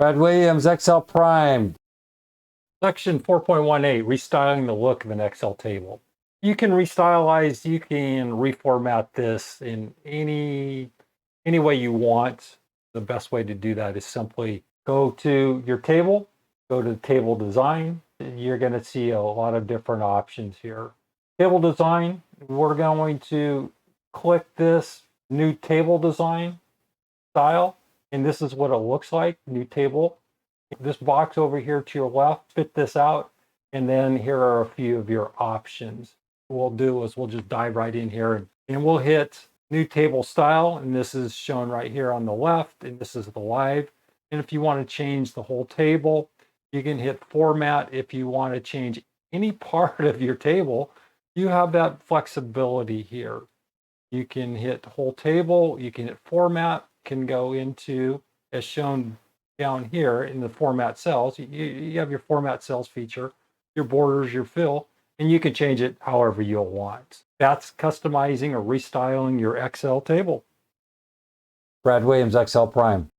Brad Williams, Excel Prime. Section 4.18, restyling the look of an Excel table. You can restylize, you can reformat this in any way you want. The best way to do that is simply go to your table, go to table design. You're going to see a lot of different options here. Table design, we're going to click this new table design style, and this is what it looks like, new table. This box over here to your left, spit this out, and then here are a few of your options. What we'll do is we'll just dive right in here and we'll hit new table style, and this is shown right here on the left, and this is the live. And if you want to change the whole table, you can hit format. If you want to change any part of your table, you have that flexibility here. You can hit whole table, you can hit format, can go into, as shown down here in the format cells, you have your format cells feature, your borders, your fill, and you can change it however you'll want. That's customizing or restyling your Excel table. Brad Williams, Excel Prime.